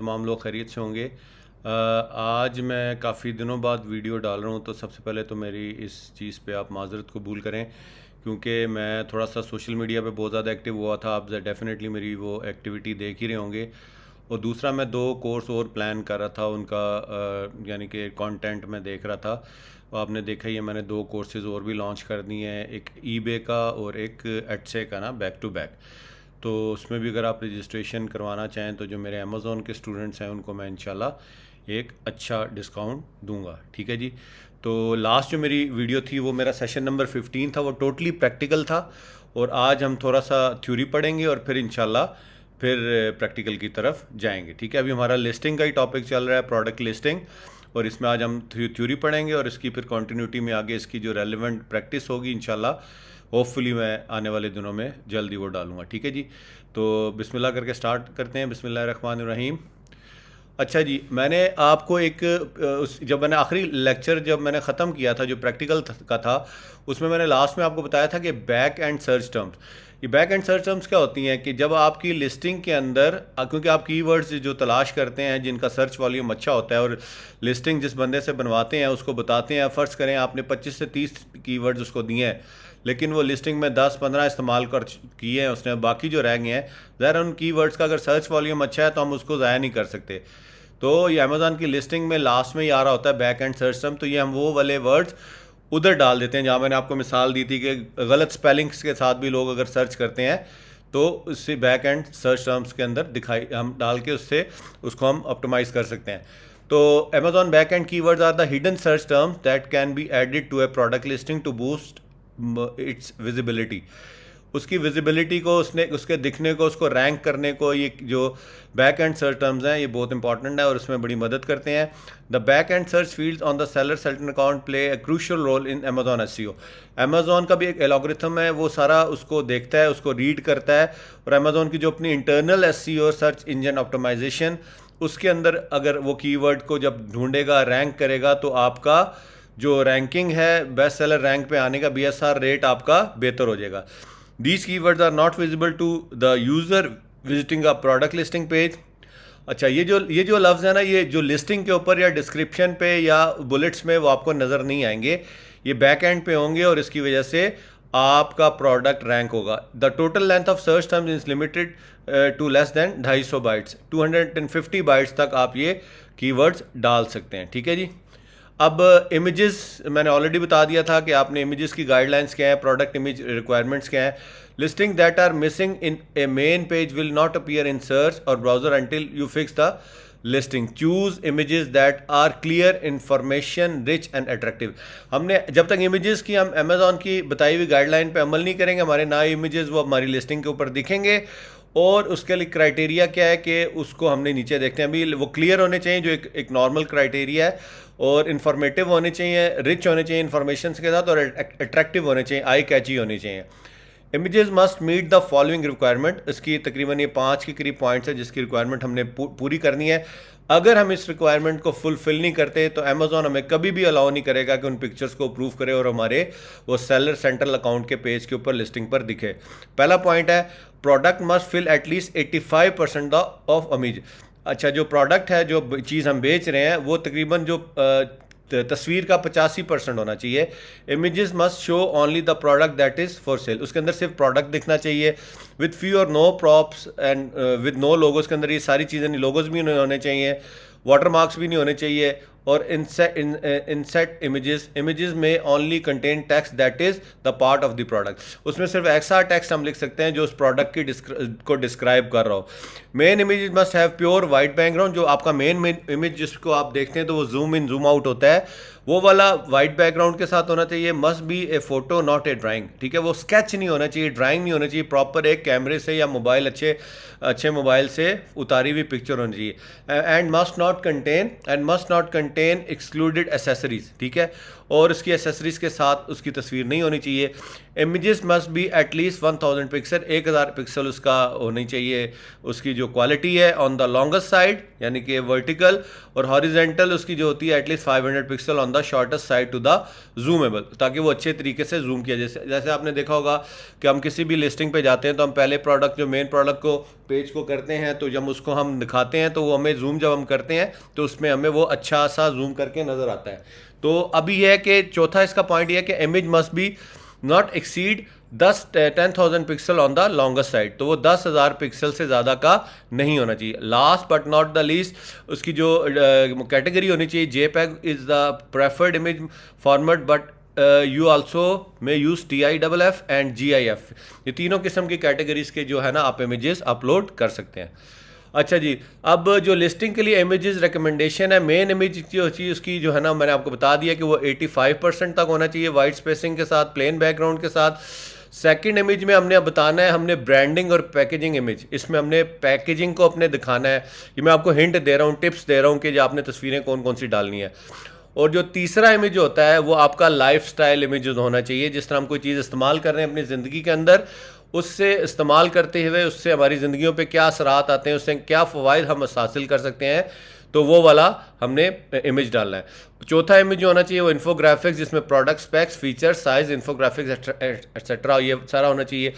तमाम लोग खैरियत से होंगे। आज मैं काफ़ी दिनों बाद वीडियो डाल रहा हूँ, तो सबसे पहले तो मेरी इस चीज़ पे आप माज़रत कबूल करें, क्योंकि मैं थोड़ा सा सोशल मीडिया पे बहुत ज़्यादा एक्टिव हुआ था। आप डेफ़िनेटली मेरी वो एक्टिविटी देख ही रहे होंगे। और दूसरा, मैं 2 कोर्स और प्लान कर रहा था, उनका यानी कि कंटेंट मैं देख रहा था। आपने देखा ही है, मैंने 2 कोर्सेज़ और भी लॉन्च कर दिए हैं, एक ईबे का और एक एडसे का ना, बैक टू बैक। तो उसमें भी अगर आप रजिस्ट्रेशन करवाना चाहें तो जो मेरे अमेज़ोन के स्टूडेंट्स हैं उनको मैं इंशाल्लाह एक अच्छा डिस्काउंट दूंगा। ठीक है जी। तो लास्ट जो मेरी वीडियो थी वो मेरा सेशन नंबर 15 था, वो टोटली प्रैक्टिकल था। और आज हम थोड़ा सा थ्योरी पढ़ेंगे और फिर इंशाल्लाह फिर प्रैक्टिकल की तरफ जाएंगे। ठीक है, अभी हमारा लिस्टिंग का ही टॉपिक चल रहा है, प्रोडक्ट लिस्टिंग। और इसमें आज हम थ्योरी पढ़ेंगे और इसकी फिर कंटिन्यूटी में आगे इसकी जो रेलेवेंट प्रैक्टिस होगी इंशाल्लाह होपफुली मैं आने वाले दिनों में जल्दी वो डालूंगा। ठीक है जी। तो बिस्मिल्लाह करके स्टार्ट करते हैं। बिस्मिल्लाह रहमान रहीम। अच्छा जी, मैंने आपको जब मैंने आखिरी लेक्चर जब मैंने ख़त्म किया था जो प्रैक्टिकल का था, उसमें मैंने लास्ट में आपको बताया था कि बैक एंड सर्च टर्म्स। ये बैक एंड सर्च टर्म्स क्या होती हैं कि जब आपकी लिस्टिंग के अंदर, क्योंकि आप कीवर्ड्स जो तलाश करते हैं जिनका सर्च वॉल्यूम अच्छा होता है, और लिस्टिंग जिस बंदे से बनवाते हैं उसको बताते हैं, फ़र्ज़ करें आपने 25 से 30 कीवर्ड्स उसको दिए हैं, लेकिन वो लिस्टिंग में 10-15 इस्तेमाल कर किए हैं उसने, बाकी जो रह गए हैं, ज़रा उन कीवर्ड्स का अगर सर्च वॉल्यूम अच्छा है तो हम उसको ज़ाया नहीं कर सकते। तो ये अमेज़ॉन की लिस्टिंग में लास्ट में ही आ रहा होता है बैक एंड सर्च टर्म। तो ये हम वो वाले वर्ड्स उधर डाल देते हैं जहाँ मैंने आपको मिसाल दी थी कि गलत स्पेलिंग्स के साथ भी लोग अगर सर्च करते हैं तो उससे बैक एंड सर्च टर्म्स के अंदर दिखाई हम डाल के उससे उसको हम ऑप्टिमाइज़ कर सकते हैं। तो Amazon back end keywords are the hidden search terms that can be added to a product listing to boost its visibility. उसकी विजिबिलिटी को, उसने उसके दिखने को, उसको रैंक करने को, ये जो बैक एंड सर्च टर्म्स हैं ये बहुत इंपॉर्टेंट है और इसमें बड़ी मदद करते हैं। The back end search fields on the seller central account play a crucial role in Amazon SEO. Amazon का भी एक एल्गोरिथम है, वो सारा उसको देखता है, उसको रीड करता है। और अमेजॉन की जो अपनी internal SEO search engine optimization, उसके अंदर अगर वो कीवर्ड को जब ढूंढेगा, रैंक करेगा, तो आपका जो रैंकिंग है बेस्ट सेलर रैंक पे आने का बीएसआर रेट आपका बेहतर हो जाएगा। These keywords are not visible to the user visiting a product listing page. अच्छा, ये जो लफ्ज़ है ना, ये जो लिस्टिंग के ऊपर या डिस्क्रिप्शन पे या बुलेट्स में वो आपको नज़र नहीं आएंगे, ये बैक एंड पे होंगे और इसकी वजह से आपका प्रोडक्ट रैंक होगा। The total length of search terms is limited to less than 250 bytes. 250 bytes तक आप ये कीवर्ड्स डाल सकते हैं। ठीक है जी। अब इमेजेस मैंने ऑलरेडी बता दिया था कि आपने इमेजेस की गाइडलाइंस क्या है, प्रोडक्ट इमेज रिक्वायरमेंट्स क्या है। Listing that are missing in a main page will not appear in search और browser until you fix the listing. Choose images that are clear, information rich and attractive. हमने जब तक images की, हम Amazon की बताई हुई गाइडलाइन पे अमल नहीं करेंगे, हमारे नए इमेजेस वो हमारी लिस्टिंग के ऊपर दिखेंगे। और उसके लिए क्राइटेरिया क्या है कि उसको हमने नीचे देखते हैं, अभी वो क्लियर होने चाहिए, जो एक नॉर्मल क्राइटेरिया है, और इन्फॉर्मेटिव होने चाहिए, रिच होने चाहिए इन्फॉर्मेशन के साथ, और अट्रैक्टिव होने चाहिए, आई कैची होने चाहिए। Images must meet the following requirement. इसकी तकरीबन ये 5 के करीब पॉइंट्स है जिसकी रिक्वायरमेंट हमने पूरी करनी है। अगर हम इस रिक्वायरमेंट को फुलफिल नहीं करते तो अमेजॉन हमें कभी भी अलाउ नहीं करेगा कि उन पिक्चर्स को अप्रूव करे और हमारे वो सेलर सेंट्रल अकाउंट के पेज के ऊपर लिस्टिंग पर दिखे। पहला पॉइंट है, product must fill at least 85% of image. अच्छा, जो प्रोडक्ट है, जो चीज़ हम बेच रहे हैं, वो तकरीबन जो तस्वीर का 85% होना चाहिए। Images must show only the product that is for sale. उसके अंदर सिर्फ प्रोडक्ट दिखना चाहिए, with few or no props and with no logos. के अंदर ये सारी चीज़ें नहीं, लोगोस भी नहीं होने चाहिए, वाटर मार्क्स भी नहीं होने चाहिए। और इनसेट इमेजेस में only contain text that is the part of the product. उसमें सिर्फ ऐसा टेक्स्ट हम लिख सकते हैं जो उस प्रोडक्ट की को डिस्क्राइब कर रहा हो। Main image must have pure white background. जो आपका मेन इमेज जिसको आप देखते हैं तो वो जूम इन जूम आउट होता है, वो वाला वाइट बैकग्राउंड के साथ होना चाहिए। Must be A photo not a drawing. ठीक है, वो स्केच नहीं होना चाहिए, ड्राइंग नहीं होना चाहिए, प्रॉपर एक कैमरे से या मोबाइल अच्छे मोबाइल से उतारी हुई पिक्चर होनी चाहिए। And must not contain excluded accessories. ठीक है, और उसकी एसेसरीज के साथ उसकी तस्वीर नहीं होनी चाहिए। Images must be at least 1000 pixel, 1000 pixel उसका होनी चाहिए उसकी जो क्वालिटी है ऑन द लॉन्गेस्ट साइड यानी कि वर्टिकल, और हॉरिजेंटल उसकी जो होती है at least 500 pixel on the shortest side to the zoomable, ताकि वो अच्छे तरीके से जूम किया। जैसे आपने देखा होगा कि हम किसी भी लिस्टिंग पे जाते हैं तो हम पहले प्रोडक्ट जो मेन प्रोडक्ट को पेज को करते हैं, तो जब उसको हम दिखाते हैं तो वो हमें जूम जब हम करते हैं तो उसमें हमें वो अच्छा सा जूम करके नज़र आता है। तो अभी यह है कि चौथा इसका पॉइंट ये है कि image must be not exceed 10,000 pixel on the longest side, तो वो 10,000 पिक्सल से ज़्यादा का नहीं होना चाहिए। Last but not the least उसकी जो कैटेगरी होनी चाहिए, JPEG is the preferred image format but you also may use TIFF and GIF, ये तीनों किस्म की कैटेगरीज के जो है ना आप इमेजेस अपलोड कर सकते हैं। अच्छा जी, अब जो लिस्टिंग के लिए इमेजेस रिकमेंडेशन है, मेन इमेज जो चाहिए उसकी जो है ना मैंने आपको बता दिया कि वो 85% तक होना चाहिए वाइट स्पेसिंग के साथ, प्लेन बैकग्राउंड के साथ। सेकंड इमेज में हमने अब बताना है हमने ब्रांडिंग और पैकेजिंग इमेज, इसमें हमने पैकेजिंग को अपने दिखाना है। ये मैं आपको हिंट दे रहा हूँ, टिप्स दे रहा हूँ कि जो आपने तस्वीरें कौन कौन सी डालनी है। और जो तीसरा इमेज होता है वो आपका लाइफ स्टाइल इमेज होना चाहिए, जिस तरह हम कोई चीज़ इस्तेमाल कर रहे हैं अपनी ज़िंदगी के अंदर, उससे इस्तेमाल करते हुए उससे हमारी ज़िंदगियों पे क्या असरात आते हैं, उससे क्या फ़वाइद हम हासिल कर सकते हैं, तो वो वाला हमने इमेज डालना है। चौथा इमेज जो होना चाहिए वो इन्फोग्राफिक्स, जिसमें product specs, feature, size, infographics etcetera ये सारा होना चाहिए।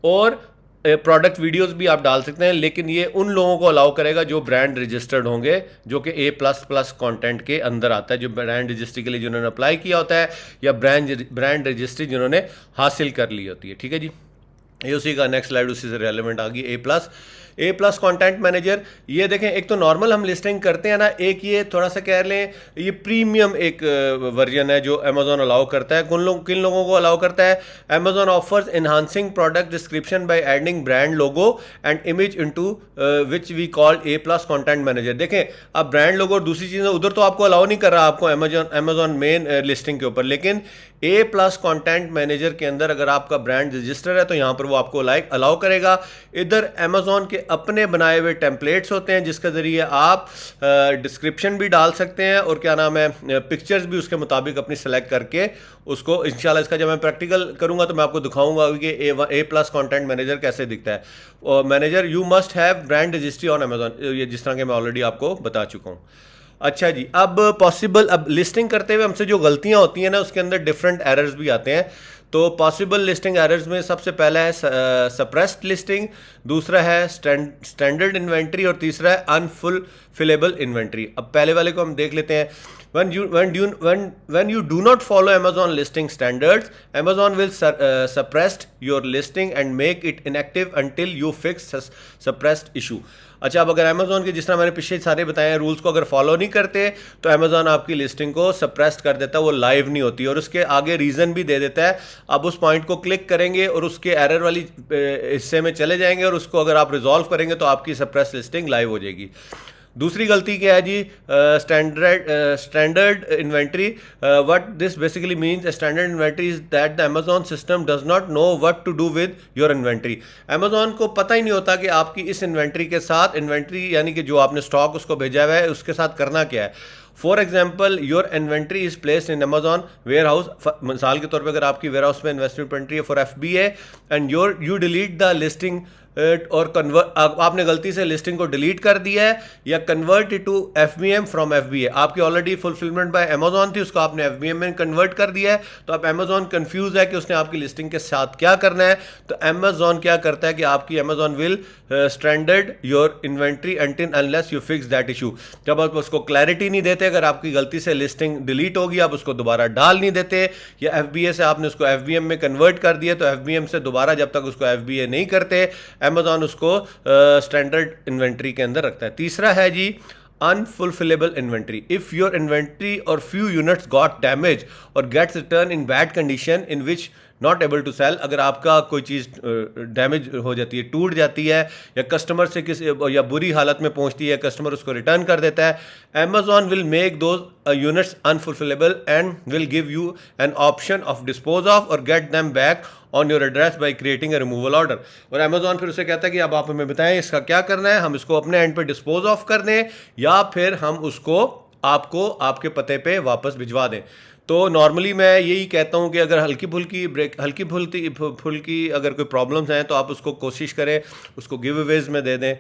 और प्रोडक्ट वीडियोस भी आप डाल सकते हैं, लेकिन ये उन लोगों को अलाउ करेगा जो ब्रांड रजिस्टर्ड होंगे, जो कि A++ कंटेंट के अंदर आता है, जो ब्रांड रजिस्ट्री के लिए जिन्होंने अप्लाई किया होता है या ब्रांड रजिस्ट्री जिन्होंने हासिल कर ली होती है। ठीक है जी, ये उसी का नेक्स्ट स्लाइड उसी से रेलेवेंट आ गई। A+ कंटेंट मैनेजर, ये देखें एक तो नॉर्मल हम लिस्टिंग करते हैं ना, एक ये थोड़ा सा कह लें ये प्रीमियम एक वर्जन है जो अमेजोन अलाउ करता है। किन लोगों को अलाउ करता है? Amazon offers enhancing product description by adding brand logo and image into which we call A+ content manager. देखें अब ब्रांड लोगो और दूसरी चीज़ें उधर तो आपको अलाउ नहीं कर रहा आपको अमेजोन मेन लिस्टिंग के ऊपर, लेकिन A+ कंटेंट मैनेजर के अंदर अगर आपका ब्रांड रजिस्टर है तो यहाँ पर वो आपको अलाउ करेगा। इधर अमेजोन के अपने बनाए हुए टेम्पलेट्स होते हैं जिसके ज़रिए आप डिस्क्रिप्शन भी डाल सकते हैं और क्या नाम है पिक्चर्स भी उसके मुताबिक अपनी सेलेक्ट करके उसको, इंशाल्लाह इसका जब मैं प्रैक्टिकल करूँगा तो मैं आपको दिखाऊंगा कि A+ कंटेंट मैनेजर कैसे दिखता है। और manager you must have brand registry on Amazon, ये जिस तरह के मैं ऑलरेडी आपको बता चुका हूँ। अच्छा जी, अब लिस्टिंग करते हुए हमसे जो गलतियां होती हैं ना उसके अंदर डिफरेंट एरर्स भी आते हैं। तो पॉसिबल लिस्टिंग एरर्स में सबसे पहला है सप्रेस्ड लिस्टिंग, दूसरा है स्टैंडर्ड इन्वेंट्री और तीसरा है अनफुलफिलेबल इन्वेंट्री। अब पहले वाले को हम देख लेते हैं। when you do not follow Amazon listing standards, Amazon will suppress your listing and make it inactive until you fix suppressed issue। अच्छा, अब अगर Amazon के जिस तरह मैंने पिछले सारे बताए हैं रूल्स को अगर फॉलो नहीं करते तो Amazon आपकी लिस्टिंग को सप्रेस्ड कर देता है, वो लाइव नहीं होती और उसके आगे रीज़न भी दे देता है। आप उस पॉइंट को क्लिक करेंगे और उसके एरर वाली हिस्से में चले जाएंगे और उसको अगर आप रिजॉल्व करेंगे तो आपकी सप्रेस्ड लिस्टिंग लाइव हो जाएगी। दूसरी गलती क्या है जी? Standard inventory. What this basically means, standard inventory is that the Amazon system does not know what to do with your inventory. Amazon को पता ही नहीं होता कि आपकी इस इन्वेंट्री के साथ, इन्वेंट्री यानी कि जो आपने स्टॉक उसको भेजा हुआ है उसके साथ करना क्या है। For example your inventory is placed in Amazon warehouse, मिसाल के तौर पर अगर आपकी वेयर हाउस में इन्वेंट्री है for FBA and you delete the listing और आपने गलती से लिस्टिंग को डिलीट कर दिया है या convert it to FBM from FBA। आपकी ऑलरेडी फुलफिलमेंट बाय अमेजोन थी, उसको आपने FBM में कन्वर्ट कर दिया है, तो अब अमेजोन कंफ्यूज है कि उसने आपकी लिस्टिंग के साथ क्या करना है। तो अमेजोन क्या करता है कि आपकी Amazon will standard your inventory until unless you fix that issue. जब आप उसको क्लैरिटी नहीं देते, अगर आपकी गलती से लिस्टिंग डिलीट होगी आप उसको दोबारा डाल नहीं देते, या FBA से आपने उसको FBM में कन्वर्ट कर दिया तो FBM से दोबारा जब तक उसको FBA नहीं करते अमेजोन उसको स्टैंडर्ड इन्वेंट्री के अंदर रखता है। तीसरा है जी unfulfillable inventory. If your inventory or few units got damage or gets return in bad condition in which not able to sell, अगर आपका कोई चीज़ डैमेज हो जाती है, टूट जाती है या कस्टमर से या बुरी हालत में पहुंचती है, कस्टमर उसको रिटर्न कर देता है, Amazon will make those units unfulfillable and will give you an option of dispose of और get them back on your address by creating a removal order. और अमेजोन फिर उसे कहता है कि अब आप हमें बताएं इसका क्या करना है, हम इसको अपने एंड पे डिस्पोज ऑफ कर दें या फिर हम उसको आपको आपके पते पे वापस भिजवा दें। तो नॉर्मली मैं यही कहता हूँ कि अगर हल्की फुल्की अगर कोई प्रॉब्लम्स हैं तो आप उसको कोशिश करें उसको गिव अवेज में दे दें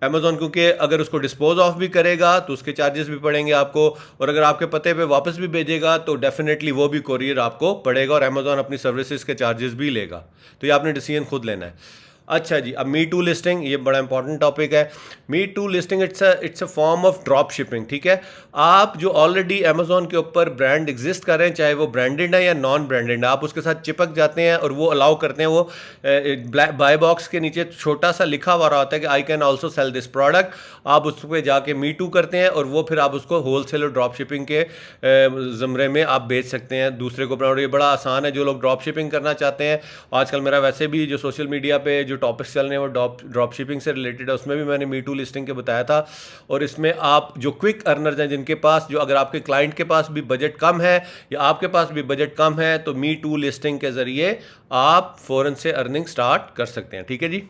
अमेज़ॉन, क्योंकि अगर उसको डिस्पोज ऑफ भी करेगा तो उसके चार्जेस भी पड़ेंगे आपको, और अगर आपके पते पे वापस भी भेजेगा तो डेफिनेटली वो भी कोरियर आपको पड़ेगा और अमेज़ॉन अपनी सर्विसेज के चार्जेस भी लेगा। तो ये आपने डिसीजन खुद लेना है। अच्छा जी, अब मी टू लिस्टिंग, ये बड़ा इंपॉर्टेंट टॉपिक है। Me too listing it's a form of drop shipping, ठीक है। आप जो ऑलरेडी अमेज़ॉन के ऊपर ब्रांड एग्जिस्ट कर रहे हैं, चाहे वो ब्रांडेड है या नॉन ब्रांडेड है, आप उसके साथ चिपक जाते हैं और वो अलाउ करते हैं, वो बाय बॉक्स के नीचे छोटा सा लिखा हुआ होता है कि I can also sell this product. आप उस पर जाके मी टू करते हैं और वो फिर आप उसको होल सेल और ड्रॉप शिपिंग के ज़मरे में आप बेच सकते हैं दूसरे को। ये बड़ा आसान है, जो लोग ड्रॉप शिपिंग करना चाहते हैं। आजकल मेरा वैसे भी जो सोशल मीडिया पे जो टॉपिक्स चल रहे हैं वो ड्रॉप शिपिंग से रिलेटेड है, उसमें भी मैंने मी टू लिस्टिंग के बताया था। और इसमें आप जो क्विक अर्नर्स हैं, जिनके पास, जो अगर आपके क्लाइंट के पास भी बजट कम है या आपके पास भी बजट कम है, तो मी टू लिस्टिंग के ज़रिए आप फ़ौरन से अर्निंग स्टार्ट कर सकते हैं, ठीक है जी।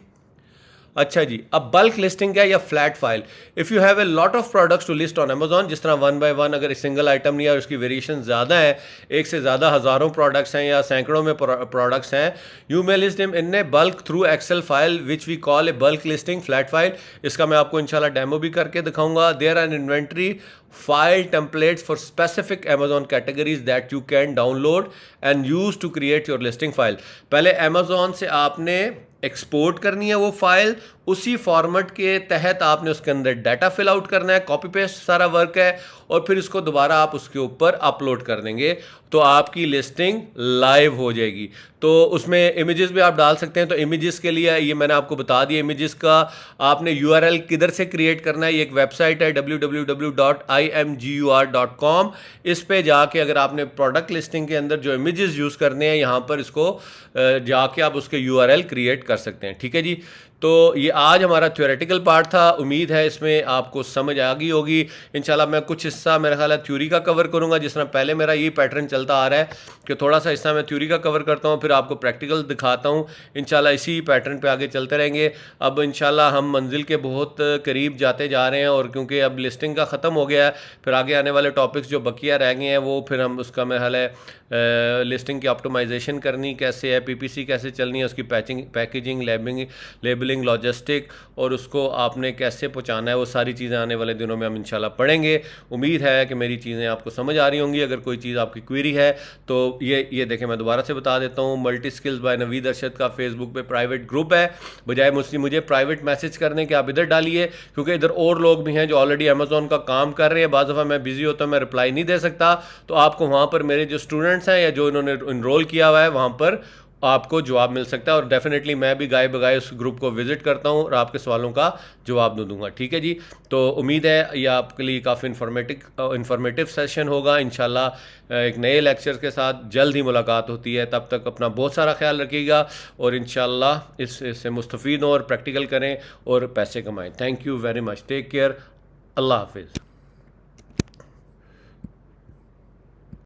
अच्छा जी, अब बल्क लिस्टिंग क्या है या flat file. If you have a lot of products to list on Amazon, जिस तरह 1 बाय 1 अगर सिंगल आइटम नहीं है और उसकी वेरिएशन ज़्यादा है, एक से ज़्यादा हज़ारों प्रोडक्ट्स हैं या सैकड़ों में प्रोडक्ट्स हैं, you may list them in a bulk through excel file which we call a bulk listing flat file. इसका मैं आपको इंशाल्लाह डेमो भी करके दिखाऊंगा। There are inventory file templates for specific Amazon categories that you can download and use to create your listing file. पहले Amazon से आपने एक्सपोर्ट करनी है वो फाइल, उसी फॉर्मेट के तहत आपने उसके अंदर डाटा फिल आउट करना है, कॉपी पेस्ट सारा वर्क है, और फिर इसको दोबारा आप उसके ऊपर अपलोड कर देंगे तो आपकी लिस्टिंग लाइव हो जाएगी। तो उसमें इमेजेस भी आप डाल सकते हैं। तो इमेजेस के लिए ये मैंने आपको बता दिया, इमेजेस का आपने यूआरएल किधर से क्रिएट करना है। ये एक वेबसाइट है www.imgur.com। इस पे जाके अगर आपने प्रोडक्ट लिस्टिंग के अंदर जो इमेजेस यूज़ करने हैं, यहाँ पर इसको जाके आप उसके यूआरएल क्रिएट कर सकते हैं, ठीक है जी। तो ये आज हमारा थ्योरेटिकल पार्ट था। उम्मीद है इसमें आपको समझ आ गई होगी। इंशाल्लाह मैं कुछ हिस्सा मेरा ख्याल है थ्योरी का कवर करूँगा, जिस तरह पहले मेरा ये पैटर्न चलता आ रहा है कि थोड़ा सा हिस्सा मैं थ्योरी का कवर करता हूँ, फिर आपको प्रैक्टिकल दिखाता हूँ। इंशाल्लाह इसी पैटर्न पे आगे चलते रहेंगे। अब इंशाल्लाह हम मंजिल के बहुत करीब जाते जा रहे हैं, और क्योंकि अब लिस्टिंग का ख़त्म हो गया है, फिर आगे आने वाले टॉपिक्स जो बकिया रह गए हैं वो फिर हम उसका मेरा ख्याल है लिस्टिंग की ऑप्टिमाइजेशन करनी कैसे है, पीपीसी कैसे चलनी है, उसकी पैकेजिंग, लेबलिंग, लॉजिस्टिक, और उसको आपने कैसे पहुंचाना है, वो सारी चीज़ें आने वाले दिनों में हम इंशाल्लाह पढ़ेंगे। उम्मीद है कि मेरी चीज़ें आपको समझ आ रही होंगी। अगर कोई चीज़ आपकी क्वेरी है तो ये देखें, मैं दोबारा से बता देता हूँ। Multi skills by Naveed Arshad का फेसबुक पे प्राइवेट ग्रुप है। बजाय मुझे प्राइवेट मैसेज करने के आप इधर डालिए, क्योंकि इधर और लोग भी हैं जो ऑलरेडी अमेजोन का काम कर रहे हैं। बाज़ दफ़ा मैं बिजी होता हूँ, मैं रिप्लाई नहीं दे सकता, तो आपको वहाँ पर मेरे जो स्टूडेंट्स हैं या जो इन्होंने इनरोल किया हुआ है वहाँ पर आपको जवाब मिल सकता है। और डेफिनेटली मैं भी गाए बगाए उस ग्रुप को विजिट करता हूँ और आपके सवालों का जवाब दूंगा, ठीक है जी। तो उम्मीद है ये आपके लिए काफ़ी इंफॉर्मेटिव सेशन होगा। इंशाल्लाह एक नए लेक्चर के साथ जल्द ही मुलाकात होती है। तब तक अपना बहुत सारा ख्याल रखिएगा और इंशाल्लाह इससे मुस्तफ़ीद हों और प्रैक्टिकल करें और पैसे कमाएं। Thank you very much, take care, अल्लाह हाफिज़।